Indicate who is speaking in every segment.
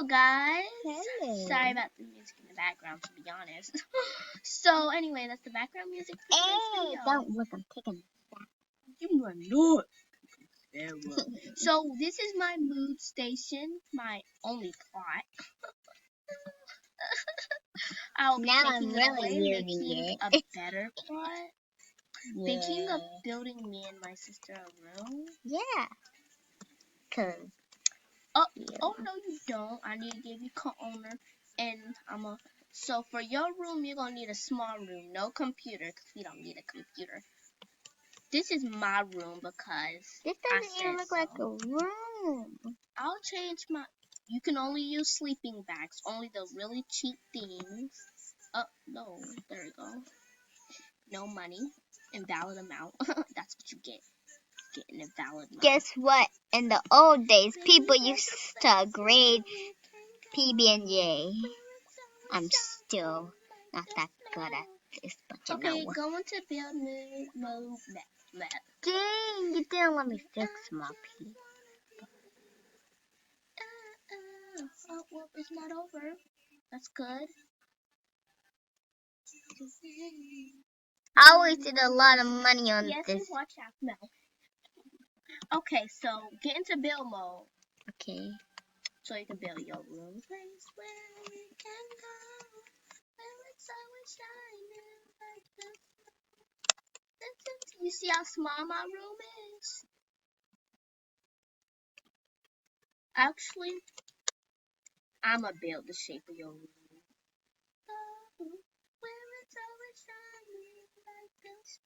Speaker 1: Hello, guys.
Speaker 2: Hello.
Speaker 1: Sorry about the music in the background, to be honest. So, anyway, that's the background music for today's video.
Speaker 2: Don't look, I'm taking
Speaker 1: You are not. So, this is my mood station, my only plot. I'll be
Speaker 2: Now
Speaker 1: taking
Speaker 2: I'm
Speaker 1: it
Speaker 2: really
Speaker 1: away,
Speaker 2: using
Speaker 1: making
Speaker 2: it.
Speaker 1: a better plot. Thinking of building me and my sister a room.
Speaker 2: Yeah. Cause.
Speaker 1: Oh no, you don't. I need to give you co-owner, and So for your room, you're gonna need a small room, no computer, cause we don't need a computer. This is my room because
Speaker 2: This doesn't even look like a room.
Speaker 1: I'll change my. You can only use sleeping bags, only the really cheap things. Oh no, there we go. No money, invalid amount. That's what you get. Get an invalid amount.
Speaker 2: Guess what? In the old days, people used to grade PB&J. I'm still not that good at this, but you
Speaker 1: Okay,
Speaker 2: know.
Speaker 1: go into build mode.
Speaker 2: Dang, you didn't let me fix my P.
Speaker 1: Oh, well, it's not over. That's good.
Speaker 2: I wasted a lot of money on
Speaker 1: yes,
Speaker 2: this.
Speaker 1: Watch out. No. Okay, so get into build mode.
Speaker 2: Okay.
Speaker 1: So you can build your room. Place where we can go. Where it's always shining like the sun. You see how small my room is? Actually, I'm gonna build the shape of your room. Where it's always shining like the sun.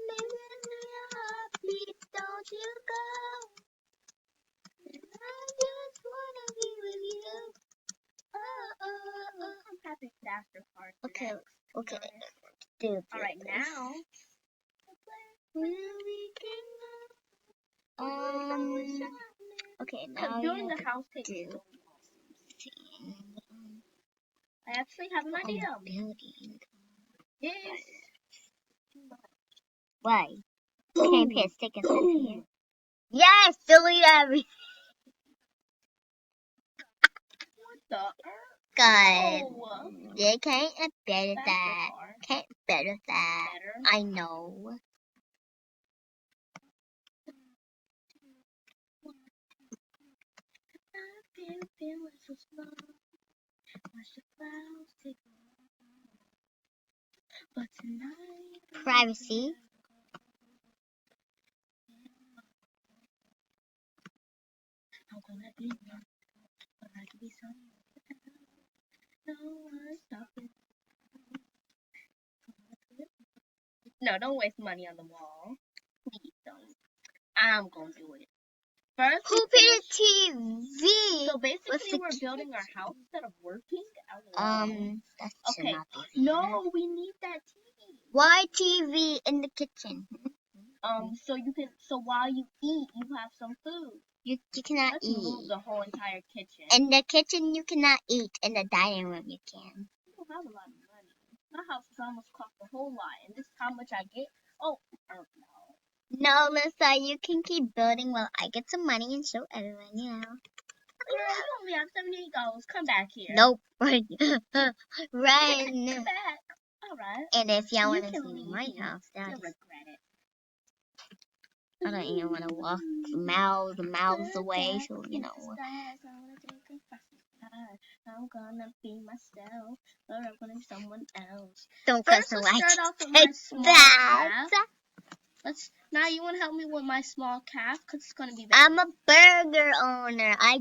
Speaker 1: Living in your heartbeat, don't you go. I just wanna be with you. I'm happy with after part.
Speaker 2: Okay. Dude.
Speaker 1: Alright, now. Where we can go.
Speaker 2: Okay, now
Speaker 1: building the house takes so long. I actually have an idea.
Speaker 2: Building.
Speaker 1: Yes.
Speaker 2: Why? Can't put a stick and sit here. Yes, delete everything.
Speaker 1: What the?
Speaker 2: God,
Speaker 1: Oh,
Speaker 2: they can't better that. Can't better that.
Speaker 1: better.
Speaker 2: I know.
Speaker 1: So slow. Watch the clouds take but tonight.
Speaker 2: Privacy.
Speaker 1: I'm gonna be one, but I can be someone. No one stopping. No, don't waste money on the wall. Please don't. I'm gonna do it. First,
Speaker 2: Who put a TV?
Speaker 1: So basically, we're building our house instead of working.
Speaker 2: That should
Speaker 1: Okay.
Speaker 2: not be fair.
Speaker 1: No, we need that TV.
Speaker 2: Why TV in the kitchen?
Speaker 1: So you can. So while you eat, you have some food.
Speaker 2: You cannot
Speaker 1: Let's
Speaker 2: eat.
Speaker 1: move the whole entire kitchen.
Speaker 2: In the kitchen, you cannot eat. In the dining room, you can.
Speaker 1: You don't have a lot of money. My house has almost cost a whole lot, and this is how much I get. Oh, I don't know.
Speaker 2: No, Lisa, you can keep building while I get some money and show everyone,
Speaker 1: Girl, you only have $78. Come back here.
Speaker 2: Nope. Run.
Speaker 1: Come back. All right.
Speaker 2: And if y'all want to
Speaker 1: can
Speaker 2: see
Speaker 1: leave.
Speaker 2: my house,
Speaker 1: You'll regret it.
Speaker 2: I don't even want to walk miles away, so you know.
Speaker 1: I'm gonna be myself, or I'm gonna be someone else.
Speaker 2: Don't
Speaker 1: First,
Speaker 2: cuss
Speaker 1: let's
Speaker 2: like
Speaker 1: start off with my small
Speaker 2: that.
Speaker 1: calf. Now you want to help me with my small calf, cause it's gonna be better.
Speaker 2: I'm a burger owner. I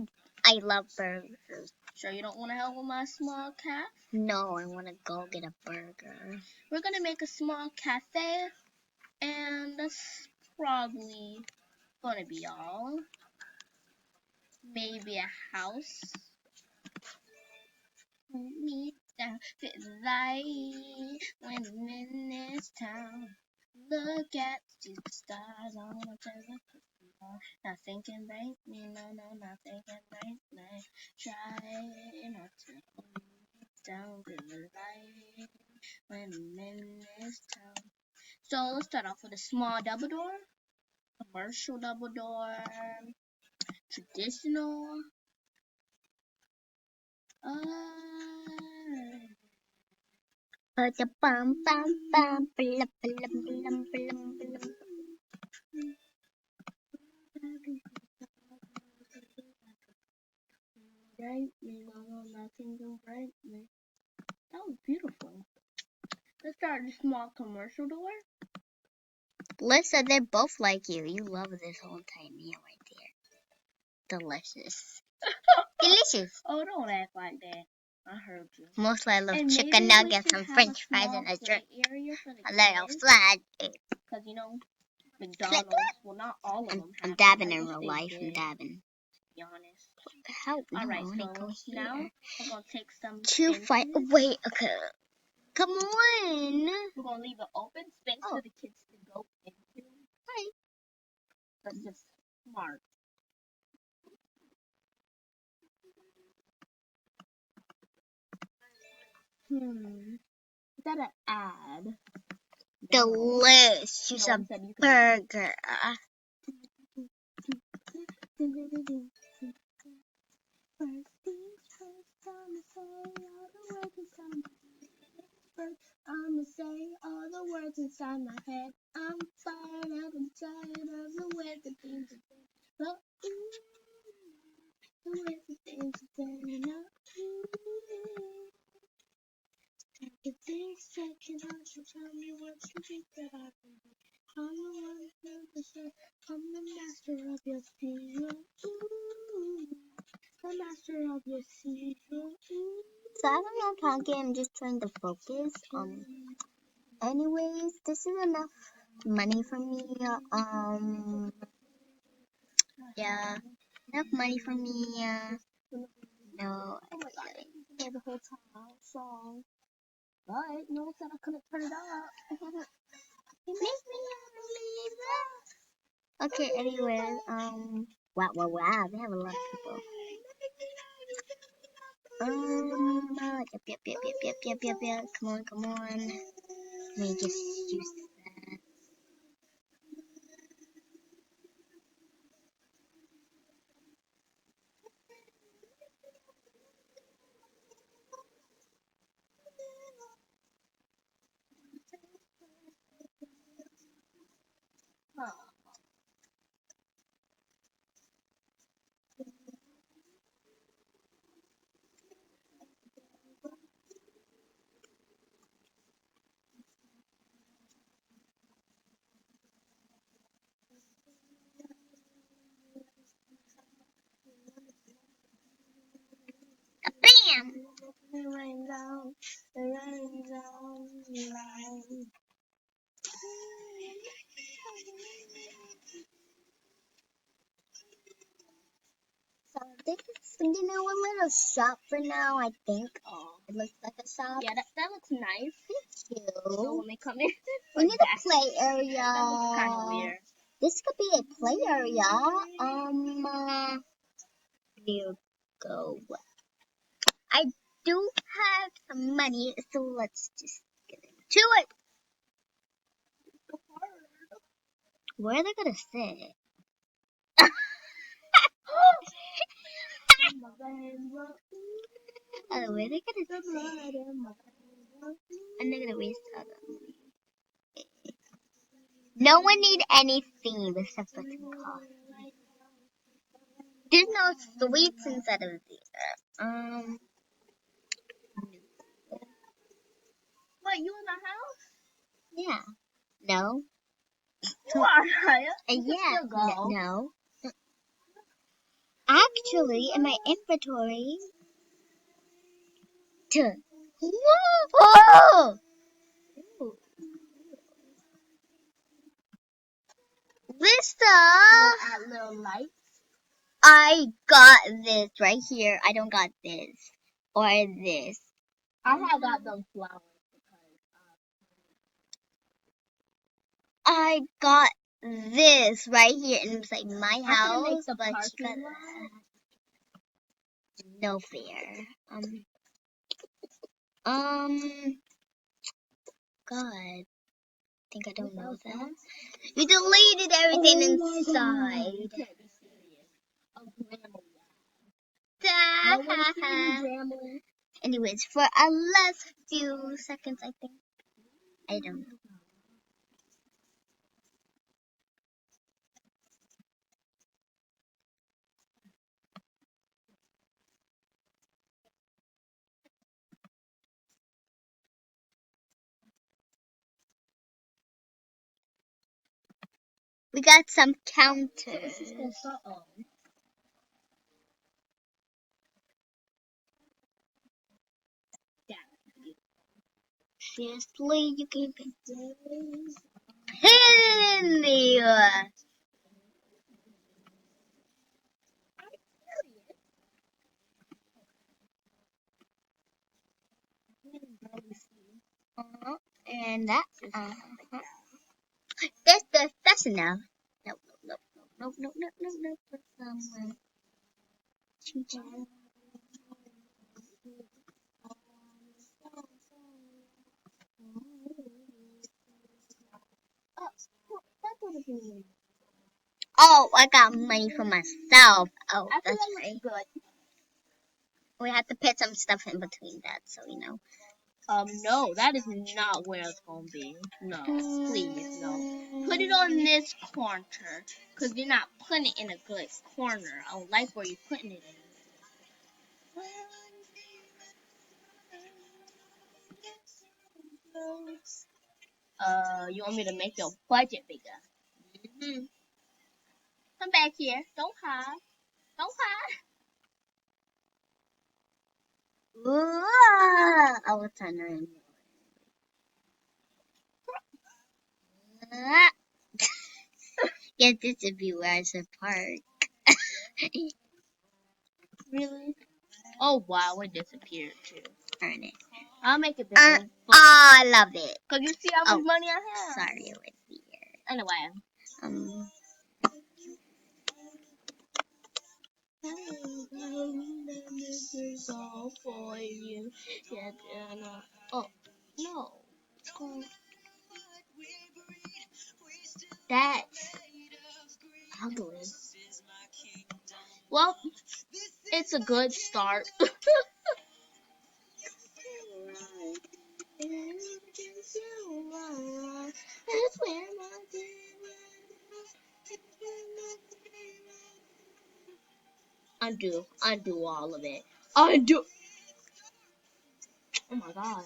Speaker 2: love burgers.
Speaker 1: Sure you don't want to help with my small calf?
Speaker 2: No, I want to go get a burger.
Speaker 1: We're gonna make a small cafe, and that's probably gonna be all. Maybe a house. Me down, fit light when I'm in this town. Look at the stars on the telephone. Not thinking right, no, not thinking right. Try not to hold me down, good light when I'm in this town. So let's start off with a small double door, commercial double door, traditional. Break me, mama, nothing can break me. That was beautiful. Let's start a small commercial door.
Speaker 2: Lisa, they're both like you. You love this whole entire meal right there. Delicious. Delicious.
Speaker 1: Oh, don't act like that. I heard you.
Speaker 2: Mostly I love
Speaker 1: And
Speaker 2: chicken
Speaker 1: maybe we
Speaker 2: nuggets,
Speaker 1: should
Speaker 2: some
Speaker 1: have
Speaker 2: french
Speaker 1: a
Speaker 2: fries,
Speaker 1: small
Speaker 2: and a
Speaker 1: play
Speaker 2: drink.
Speaker 1: area for the
Speaker 2: A little
Speaker 1: kids.
Speaker 2: salad.
Speaker 1: Because, you know, McDonald's, well, not all of them
Speaker 2: I'm
Speaker 1: have
Speaker 2: dabbing
Speaker 1: that. I
Speaker 2: in
Speaker 1: wish
Speaker 2: real
Speaker 1: they
Speaker 2: life.
Speaker 1: did,
Speaker 2: I'm dabbing.
Speaker 1: to be honest.
Speaker 2: Help. No,
Speaker 1: Alright,
Speaker 2: I want to
Speaker 1: so
Speaker 2: go
Speaker 1: now
Speaker 2: here.
Speaker 1: we're going to take some
Speaker 2: Two
Speaker 1: fences.
Speaker 2: fight. Wait, okay. Come on.
Speaker 1: We're going to leave an open space for the kids to go into.
Speaker 2: Hi.
Speaker 1: That's just smart. Is that an ad?
Speaker 2: Delicious.
Speaker 1: No.
Speaker 2: A burger.
Speaker 1: I'ma say all the words inside my head. I'm fired up and tired of the way the things are done. But ooh, the way the things are done. And the things taking on, so tell me what you think that I can do. I'm the one who's sure I'm the master of your secret. Ooh, the master of your secret.
Speaker 2: So I don't know talking, I'm just trying to focus. Anyways, this is enough money for me. Yeah, enough money for me. No.
Speaker 1: Oh my god, I need to know the whole time song. But no one said I couldn't turn it up. You make me
Speaker 2: Okay, anyways, wow, they have a lot of people. Yep. Come on. Let me just use that. Bam!
Speaker 1: The rain down, the rain down, the rain.
Speaker 2: So this is, a little shop for now, I think. Oh, it looks like a shop.
Speaker 1: Yeah, that looks nice.
Speaker 2: Thank
Speaker 1: So
Speaker 2: you.
Speaker 1: when they come in,
Speaker 2: We need a play area.
Speaker 1: that looks kind of weird.
Speaker 2: This could be a play area. We'll go. I do have some money, so let's just get into it. Where are they gonna sit? Oh, where are they gonna sit? I'm not gonna waste all that money. No one need anything except for some coffee. There's no sweets inside of there.
Speaker 1: What, you in the house?
Speaker 2: Yeah. No.
Speaker 1: You are, Raya.
Speaker 2: Yeah. No. Actually, in my inventory. Whoa! Vista!
Speaker 1: At little lights.
Speaker 2: I got this right here. I don't got this. Or this.
Speaker 1: I had got them flowers because
Speaker 2: I got this right here inside my house,
Speaker 1: the
Speaker 2: but she got
Speaker 1: parking lot.
Speaker 2: no fair. God, I think I don't know that. You deleted everything inside.
Speaker 1: You can't be serious. A grandma.
Speaker 2: Anyways, for a last few seconds, I think. I don't know. We got some counters. Seriously, you can pick this. Hit in the and that. That's enough. No, no, no, no, no, no, no, no. Put some. Oh, I got money for myself. Oh, that's right. We have to put some stuff in between that, so you know.
Speaker 1: No, that is not where it's gonna be. No, please, no. Put it on this corner, cause you're not putting it in a good corner. I don't like where you're putting it in. You want me to make your budget bigger? Mm-hmm. Come back here. Don't hide. Don't hide.
Speaker 2: Ooh, I will turn around. Get this to be where I should park.
Speaker 1: Really? Oh wow, it disappeared too.
Speaker 2: Turn it.
Speaker 1: I'll make it bigger.
Speaker 2: Oh, I love it.
Speaker 1: Cause you see how much money I have.
Speaker 2: Sorry, it was weird.
Speaker 1: Anyway. This is all for you. Oh no.
Speaker 2: That's ugly.
Speaker 1: Well, it's a good start. Undo all of it. Undo. Oh my god.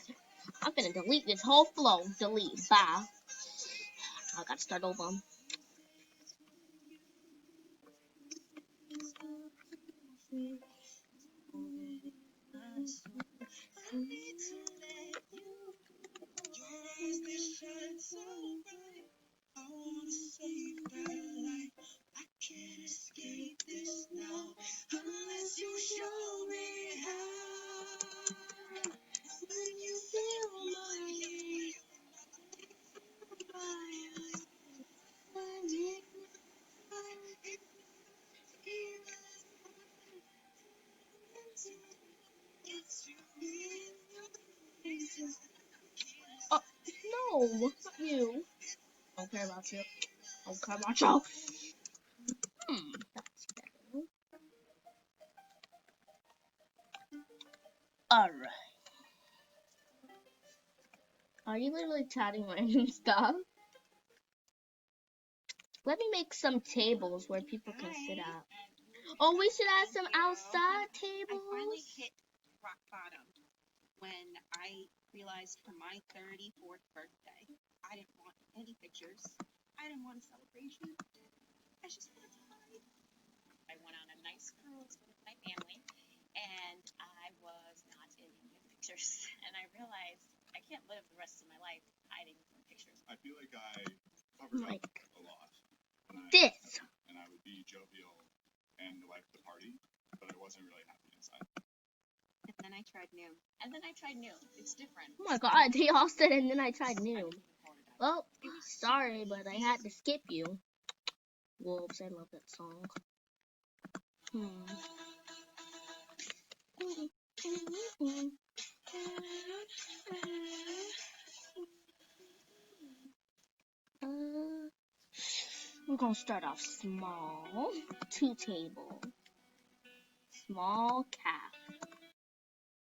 Speaker 1: I'm gonna delete this whole flow. Delete. Bye. I gotta start over. Oh, no, not you. I don't care about you. I don't care about you. That's better. Alright. Are you literally chatting random stuff? Let me make some tables where people can sit at. Oh, we should add some outside tables.
Speaker 3: I finally hit rock bottom when I realized for my 34th birthday, I didn't want any pictures. I didn't want a celebration. I just wanted to party. I went on a nice cruise with my family, and I was not in any pictures. And I realized I can't live the rest of my life hiding from pictures.
Speaker 4: I feel like I covered up a lot.
Speaker 1: This.
Speaker 4: And I would be jovial and like the party, but I wasn't really happy inside.
Speaker 3: And then I tried new. And then I tried new. It's different.
Speaker 1: Oh my god, they all said and then I tried new. Well, sorry, but I had to skip you. Wolves, I love that song. We're gonna start off small. 2 tables. small cat.